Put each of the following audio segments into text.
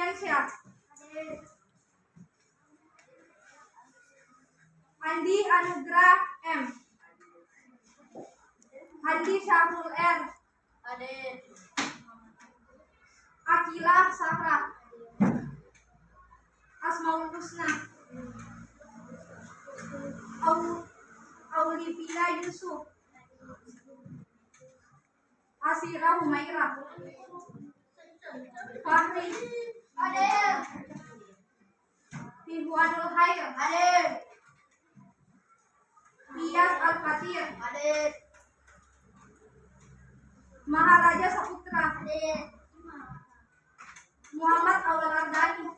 Ardiansyah. Andi Anugrah M. Andi Syahrul R. Akila Sahra. Asmaul Husna. Aulivia Yusuf. Asira Humaira. Fahri. Tihuanul Hair. Iyas Al-Fatir. Maharaja Saputra. Muhammad Awal Ardani.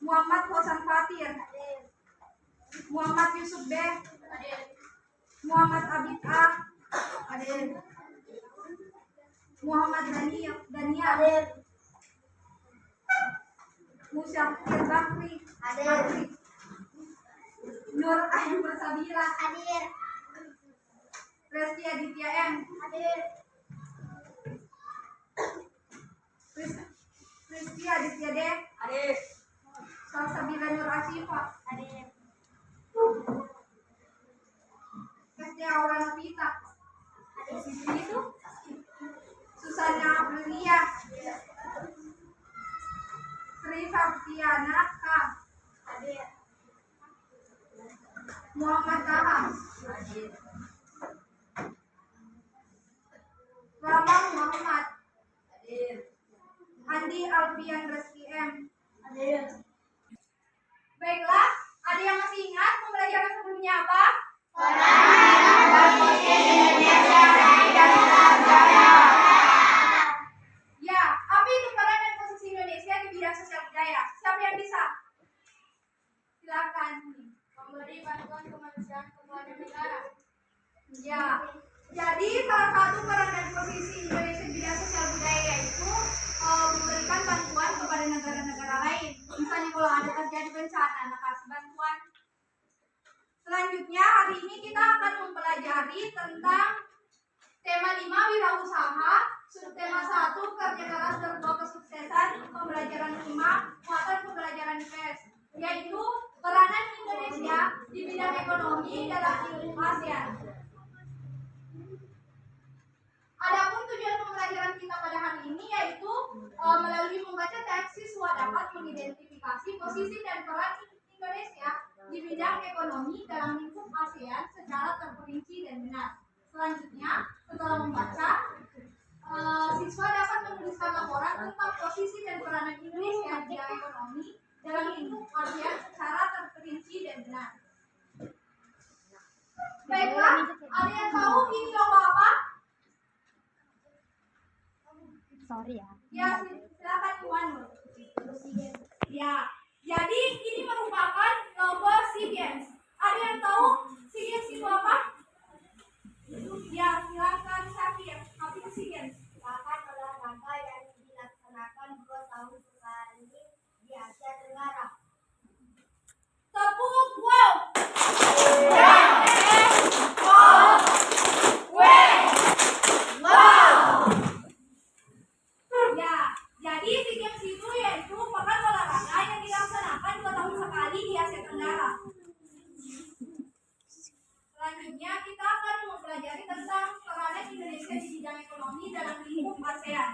Muhammad Hosan Fatir. Muhammad Yusuf B. Muhammad Abid A. Muhammad Daniel. Musyafir Bakri. Nur Ayu Sabira. Resti Aditya M. Rizky Aditya D. Salsabila Nur Asifa. Resti Aura Novita. Itu Susana Aprilia. Sri Sabtiana K. Muhammad Taha. Ramang Muhammad. Andi Alfian Reski M. Baiklah, ada yang masih ingat pembelajaran sebelumnya apa? Ya, apa itu peran dan posisi Indonesia di bidang sosial budaya? Siapa yang bisa? Silakan. Memberi bantuan kemanusiaan kepada negara. Ya, jadi salah satu peran dan posisi Indonesia di bidang sosial budaya yaitu memberikan bantuan kepada negara-negara lain. Misalnya kalau ada terjadi bencana, kasih bantuan. Selanjutnya hari ini kita akan mempelajari tentang tema 5 wirausaha, subtema 1 kerja keras berbuah kesuksesan, pembelajaran 5 muatan pembelajaran IPS, yaitu peranan Indonesia di bidang ekonomi dalam lingkup ASEAN. Adapun tujuan pembelajaran kita pada hari ini yaitu melalui membaca teks siswa dapat mengidentifikasi posisi dan peran Indonesia di bidang ekonomi dalam lingkup ASEAN secara terperinci dan benar. Selanjutnya, setelah membaca, siswa dapat menuliskan laporan tentang posisi dan peranan Indonesia di bidang ekonomi dalam lingkup ASEAN secara terperinci dan benar. Baiklah, ada yang tahu ini lomba apa? Sorry ya. Ya, silakan Tuan. Ya, jadi ini merupakan lomba SEA Games. Ada yang tahu SEA Games itu apa? Ya, silakan Syafir. Apa itu SEA Games? Merupakan olahraga yang dilaksanakan 2 tahun sekali di Asia Tenggara. Tepuk wow. Ya, jadi SEA Games itu yaitu pekan olahraga yang dilaksanakan 2 tahun sekali di Asia Tenggara. Selanjutnya kita akan mempelajari tentang peranan Indonesia di bidang ekonomi dalam lingkup ASEAN.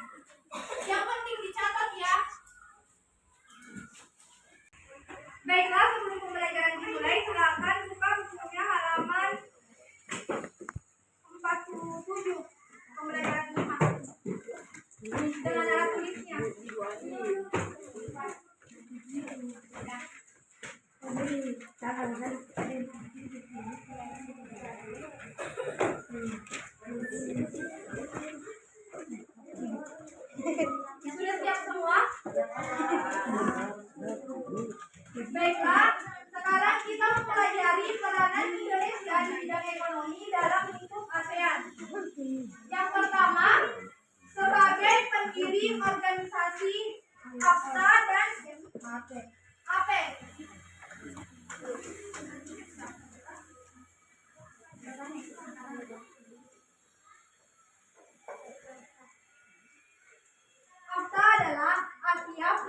Yang penting dicatat ya. Baiklah, sebelum pembelajaran dimulai, silakan buka bukunya halaman 47 pembelajaran 5 dengan alat tulisnya. Sudah siap semua? Baiklah, sekarang kita mempelajari peranan Indonesia di bidang ekonomi dalam lingkup ASEAN. Yang pertama, sebagai pendiri organisasi APSA dan APEC.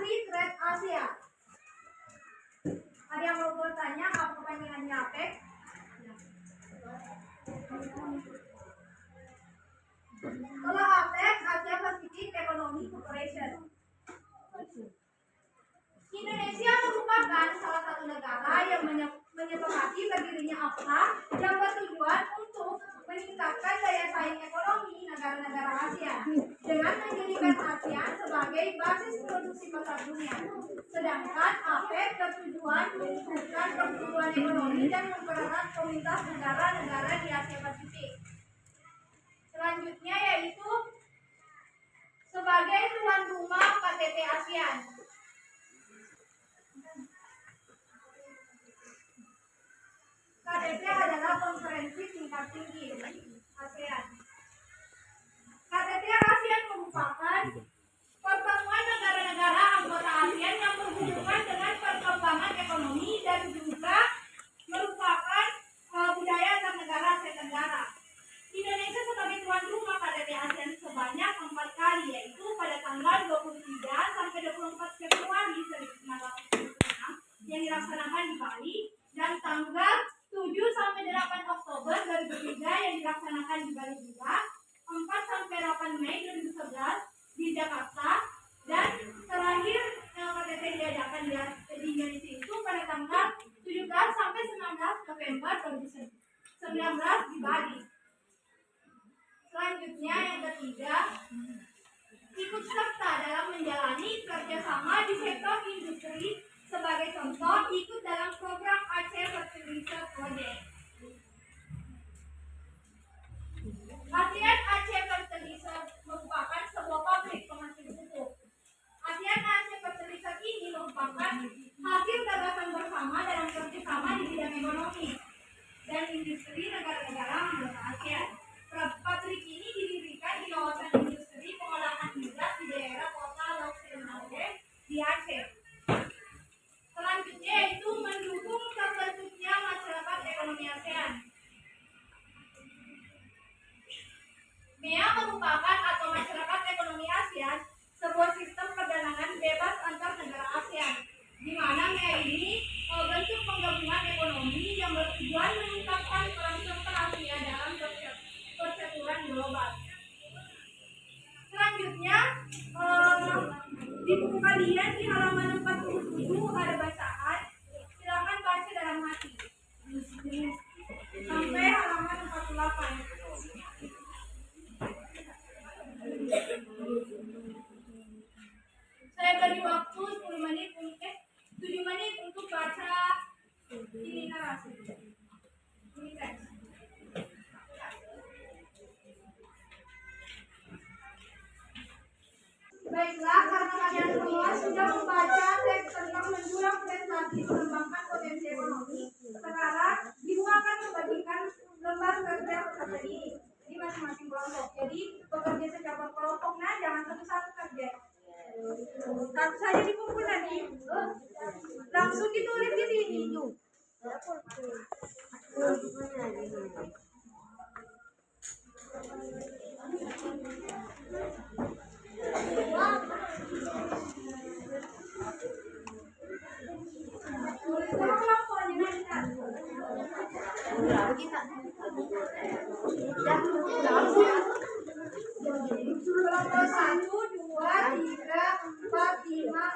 Free Trade Asia. Ada yang mau bertanya apa kepanjangannya APEC? Kalau APEC, Asia Pacific Economic Cooperation. Indonesia merupakan salah satu negara yang menyepakati berdirinya APEC yang bertujuan untuk meningkatkan daya saing ekonomi negara-negara Asia dengan menjadikan ASEAN sebagai basis produksi pasar dunia. Sedangkan APEC bertujuan meningkatkan pertumbuhan ekonomi dan mempererat komunitas negara-negara di Asia Pasifik. Selanjutnya yaitu sebagai tuan rumah KTT ASEAN. KTT adalah konferensi tingkat tinggi ASEAN. KTT ASEAN merupakan pertemuan negara-negara anggota ASEAN yang berhubungan dengan perkembangan ekonomi dan juga merupakan budaya antar negara Asia Tenggara. Indonesia sebagai tuan rumah KTT ASEAN sebanyak 4 kali, yaitu pada tanggal 23 sampai 24 Februari 1976 yang dilaksanakan di Bali dan tanggal 7 sampai 8 Oktober 2003 yang dilaksanakan di Bali juga, 4 sampai 8 Mei 2011 di Jakarta, dan terakhir KTT diadakan di Indonesia itu pada tanggal 17 sampai 19 November 2019 di Bali. Selanjutnya yang ketiga, ikut serta dalam menjalani kerjasama di sektor industri. Sebagai contoh, ikut dalam program Aceh Fertilizer Project. ASEAN Aceh Fertilizer merupakan sebuah pabrik penghasil pupuk. ASEAN Aceh Fertilizer ini merupakan hasil gagasan bersama dalam kerjasama di bidang ekonomi dan industri negara-negara anggota ASEAN. Pabrik ini didirikan di kawasan industri pengolahan migas di daerah kota Lok Senau di Aceh. Selanjutnya yaitu mendukung terbentuknya masyarakat ekonomi ASEAN. MEA merupakan atau masyarakat ekonomi ASEAN sebuah sistem perdagangan bebas antar negara ASEAN, di mana MEA ini bentuk penggabungan ekonomi yang bertujuan meningkatkan peran serta Asia dalam percaturan global. Selanjutnya di buku kalian di halaman 47 ada bacaan, silakan baca dalam hati sampai halaman 48. Saya beri waktu 7 menit untuk baca ini narasi. Ini teks. Baiklah, karena kalian semua sudah membaca teks tentang menjulang prestasi mengembangkan potensi ekonomi, sekarang Ibu akan membagikan lembar kerja peserta ini di masing-masing kelompok. Jadi bekerja secara berkelompok, nah jangan satu-satu kerja. Satu saja dikumpul nanti, langsung ditulis di sini. Kelompok 1, 2, 3, 4, 5,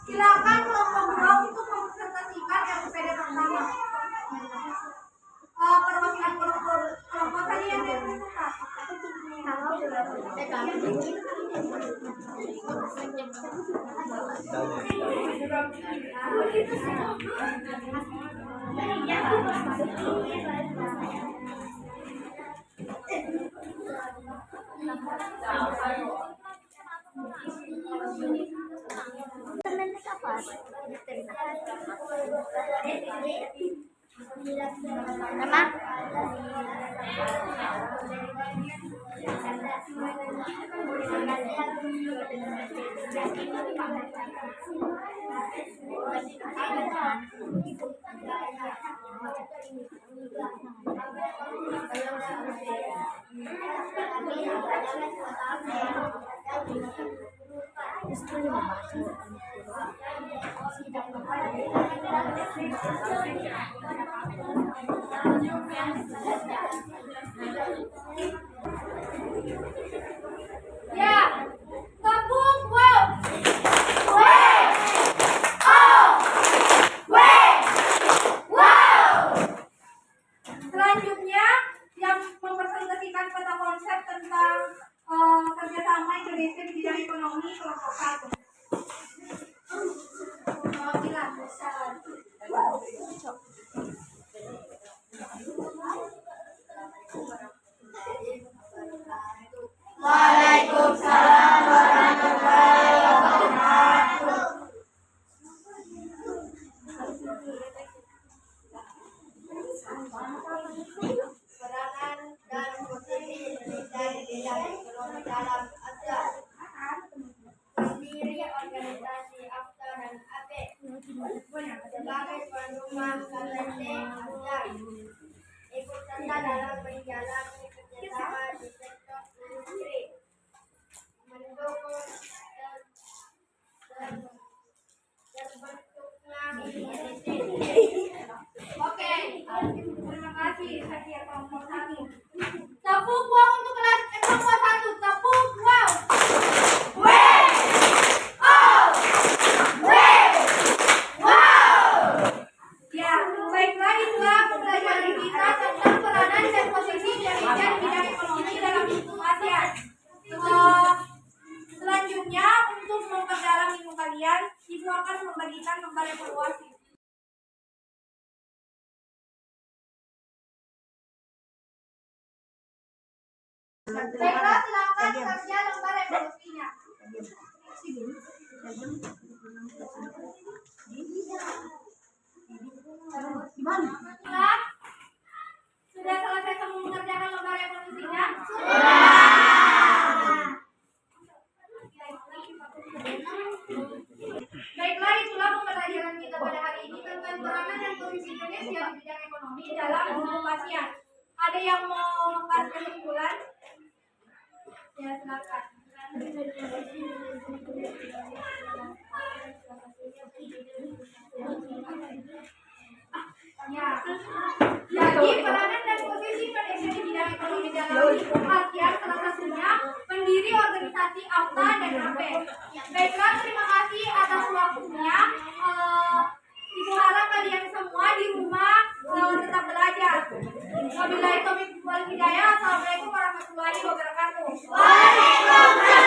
silakan kelompok 2 untuk mempresentasikan RPD pertama. Perwakilan kelompok tadi yang Nama? Ya, tepuk wow. Selanjutnya yang mempresentasikan peta konsep tentang kerjasama Indonesia di bidang ekonomi kelompok 1. Waalaikumsalam warahmatullahi wabarakatuh. Peranan dan posisi Indonesia di bidang ekonomi dalam ASEAN. Pendiri organisasi AFTA dan APEC sebagai tuan rumah KTT ASEAN, ikut serta dalam menjalani kerjasama di sektor industri, mendukung terbentuknya IDC. Oke, terima kasih Sakia kelompok 1. Tepuk wow untuk kelas kelompok 1. Tepuk wow. Ya, baiklah itulah pembelajaran kita tentang peranan dan posisi Indonesia di bidang ekonomi dalam lingkup ASEAN. Selanjutnya untuk memperdalam ilmu kalian, Ibu akan membagikan lembar evaluasi. Baiklah, silakan kerja lembar evaluasinya. Nah, sudah selesai semua mengerjakan lembar evaluasinya? Baiklah, itulah pembelajaran kita pada hari ini tentang peranan dan posisi Indonesia di bidang ekonomi dalam lingkup ASEAN. Ada yang mau kasih kesimpulan? Ya, silakan. Ya. Jadi peranan dan posisi Indonesia di bidang ekonomi dalam lingkup ASEAN salah satunya pendiri organisasi AFTA dan APEC. Baiklah, terima kasih atas waktunya. Ibu harap kalian semua di rumah tetap belajar. Wabillahi taufiq wal hidayah. Assalamualaikum warahmatullahi wabarakatuh. Waalaikumsalam.